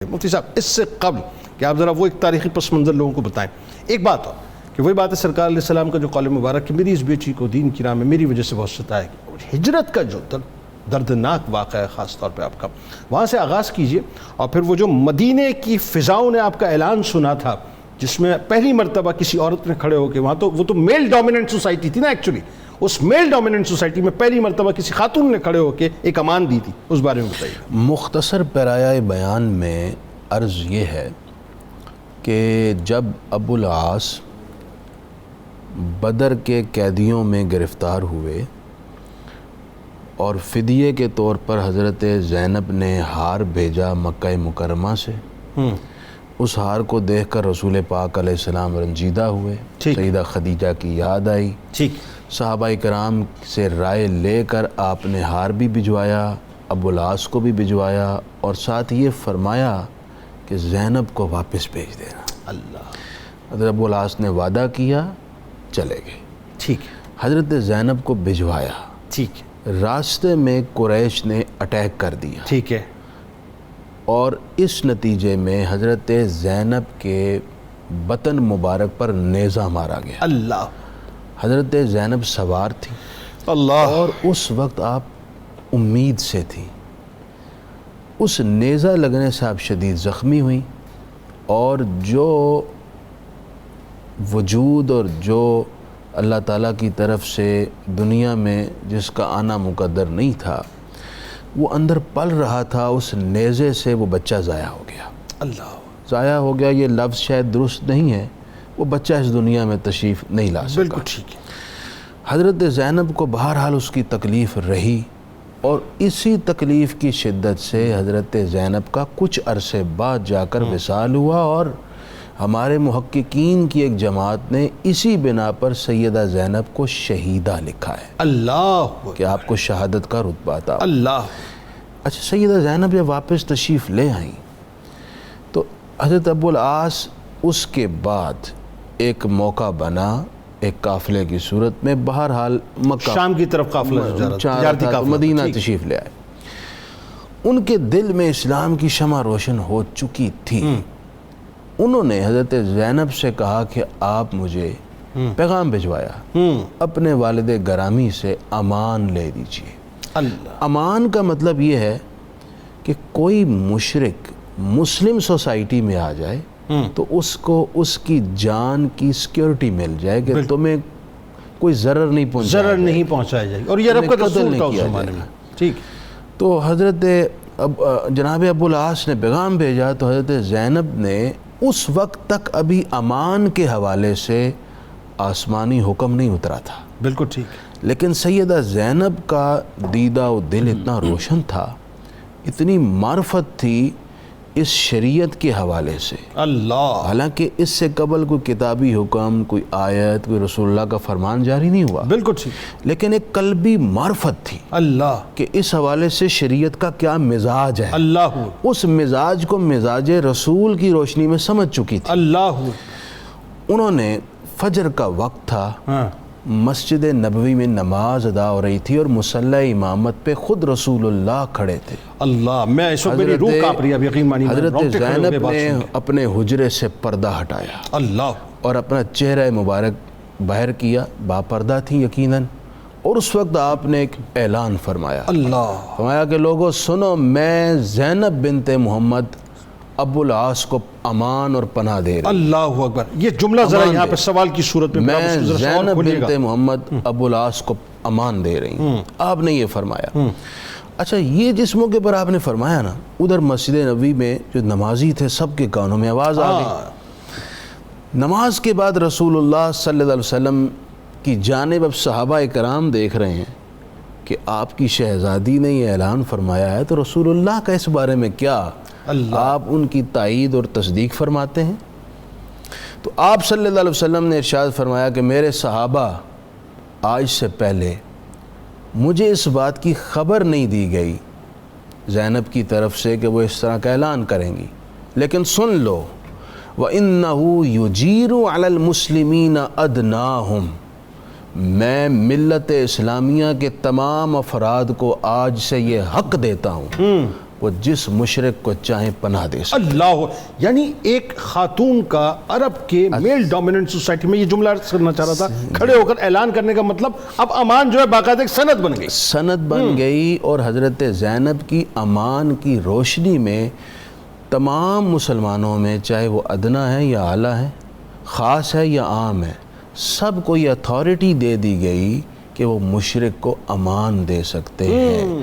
مفتی صاحب اس سے قبل کہ آپ ذرا وہ ایک تاریخی پس منظر لوگوں کو بتائیں، ایک بات ہو کہ وہی بات ہے سرکار علیہ السلام کا جو قول مبارک کہ میری اس بیٹی کو دین کی راہ میں میری وجہ سے بہت ستایا گیا، ہجرت کا جو دردناک واقعہ ہے خاص طور پہ آپ کا، وہاں سے آغاز کیجئے اور پھر وہ جو مدینے کی فضاؤں نے آپ کا اعلان سنا تھا جس میں پہلی مرتبہ کسی عورت نے کھڑے ہو کے، وہاں تو وہ تو میل ڈومیننٹ سوسائٹی تھی نا ایکچولی، اس میل ڈومیننٹ سوسائٹی میں پہلی مرتبہ کسی خاتون نے کھڑے ہو کے ایک امان دی تھی، اس بارے میں بتائیے۔ مختصر پیرایہ بیان میں عرض یہ ہے کہ جب ابو العاص بدر کے قیدیوں میں گرفتار ہوئے اور فدیے کے طور پر حضرت زینب نے ہار بھیجا مکہ مکرمہ سے، اس ہار کو دیکھ کر رسول پاک علیہ السلام رنجیدہ ہوئے، سیدہ خدیجہ کی یاد آئی، صحابہ کرام سے رائے لے کر آپ نے ہار بھی بھجوایا، ابو العاص کو بھی بھجوایا اور ساتھ یہ فرمایا کہ زینب کو واپس بھیج دینا۔ اللہ، حضرت ابو العاص نے وعدہ کیا، چلے گئے، ٹھیک ہے، حضرت زینب کو بھجوایا، ٹھیک ہے، راستے میں قریش نے اٹیک کر دیا، ٹھیک ہے، اور اس نتیجے میں حضرت زینب کے بطن مبارک پر نیزہ مارا گیا۔ اللہ، حضرت زینب سوار تھی اللہ، اور اس وقت آپ امید سے تھی، اس نیزہ لگنے سے آپ شدید زخمی ہوئی اور جو وجود اور جو اللہ تعالیٰ کی طرف سے دنیا میں جس کا آنا مقدر نہیں تھا وہ اندر پل رہا تھا، اس نیزے سے وہ بچہ ضائع ہو گیا۔ اللہ، ضائع ہو گیا یہ لفظ شاید درست نہیں ہے، وہ بچہ اس دنیا میں تشریف نہیں لا سکا۔ بالکل ٹھیک ہے۔ حضرت زینب کو بہرحال اس کی تکلیف رہی اور اسی تکلیف کی شدت سے حضرت زینب کا کچھ عرصے بعد جا کر وصال ہوا اور ہمارے محققین کی ایک جماعت نے اسی بنا پر سیدہ زینب کو شہیدہ لکھا ہے، اللہ، کہ آپ کو شہادت کا رتبہ عطا ہوا۔ اللہ، اچھا، سیدہ زینب جب واپس تشریف لے آئیں تو حضرت ابو العاص اس کے بعد ایک موقع بنا ایک قافلے کی صورت میں، بہرحال مکہ شام کی طرف قافلہ تجارتی قافلہ مدینہ تشریف لے آئے۔ ان کے دل میں اسلام کی شمع روشن ہو چکی تھی، انہوں نے حضرت زینب سے کہا کہ آپ مجھے پیغام بھجوایا، اپنے والد گرامی سے امان لے دیجئے۔ اللہ، امان کا مطلب یہ ہے کہ کوئی مشرک مسلم سوسائٹی میں آ جائے تو اس کو اس کی جان کی سیکیورٹی مل جائے کہ تمہیں کوئی ضرر نہیں پہنچایا جائے اور یہ رب کا دستور تھا اس زمانے میں، ٹھیک۔ تو حضرت جناب ابو العاص نے پیغام بھیجا تو حضرت زینب نے اس وقت تک ابھی امان کے حوالے سے آسمانی حکم نہیں اترا تھا، بالکل ٹھیک، لیکن سیدہ زینب کا دیدہ و دل اتنا روشن تھا، اتنی معرفت تھی اس شریعت کے حوالے سے، اللہ، حالانکہ اس سے قبل کوئی کتابی حکم، کوئی آیت، کوئی رسول اللہ کا فرمان جاری نہیں ہوا، بالکل ٹھیک، لیکن ایک قلبی معرفت تھی اللہ، کہ اس حوالے سے شریعت کا کیا مزاج ہے، اللہ، اس مزاج کو مزاج رسول کی روشنی میں سمجھ چکی تھی۔ اللہ، انہوں نے فجر کا وقت تھا، مسجد نبوی میں نماز ادا ہو رہی تھی اور مصلی امامت پہ خود رسول اللہ کھڑے تھے۔ اللہ، میں اس وقت میری روح کانپ رہی ہے، اب یقین مانیے حضرت زینب نے اپنے حجرے سے پردہ ہٹایا، اللہ، اور اپنا چہرہ مبارک باہر کیا، باپردہ تھی یقیناً، اور اس وقت آپ نے ایک اعلان فرمایا، اللہ، فرمایا کہ لوگوں سنو، میں زینب بنت محمد ابو العاص کو امان اور پناہ دے رہی ہوں۔ اللہ اکبر، یہ جملہ ذرا یہاں پہ سوال کی صورت میں میں زینب بنت محمد ابو العاص کو امان دے رہی ہوں، آپ نے یہ فرمایا۔ اچھا، یہ جس موقع پر آپ نے فرمایا نا، ادھر مسجد نبوی میں جو نمازی تھے سب کے کانوں میں آواز آ گئی۔ نماز کے بعد رسول اللہ صلی اللہ علیہ وسلم کی جانب اب صحابہ کرام دیکھ رہے ہیں کہ آپ کی شہزادی نے یہ اعلان فرمایا ہے، تو رسول اللہ کا اس بارے میں کیا؟ آپ ان کی تائید اور تصدیق فرماتے ہیں؟ تو آپ صلی اللہ علیہ وسلم نے ارشاد فرمایا کہ میرے صحابہ، آج سے پہلے مجھے اس بات کی خبر نہیں دی گئی زینب کی طرف سے کہ وہ اس طرح کا اعلان کریں گی، لیکن سن لو، وَإِنَّهُ يُجِيرُ عَلَى الْمُسْلِمِينَ أَدْنَاهُمْ، میں ملت اسلامیہ کے تمام افراد کو آج سے یہ حق دیتا ہوں وہ جس مشرک کو چاہیں پناہ دے سکتے. اللہ، یعنی ایک خاتون کا عرب کے میل ڈومیننٹ سوسائٹی میں، یہ جملہ عرض کرنا چاہ رہا تھا، کھڑے ہو کر اعلان کرنے کا مطلب اب امان جو ہے باقاعدہ ایک سند بن گئی. سند بن گئی، اور حضرت زینب کی امان کی روشنی میں تمام مسلمانوں میں، چاہے وہ ادنا ہے یا اعلیٰ ہے، خاص ہے یا عام ہے، سب کو یہ اتھارٹی دے دی گئی کہ وہ مشرک کو امان دے سکتے ہیں.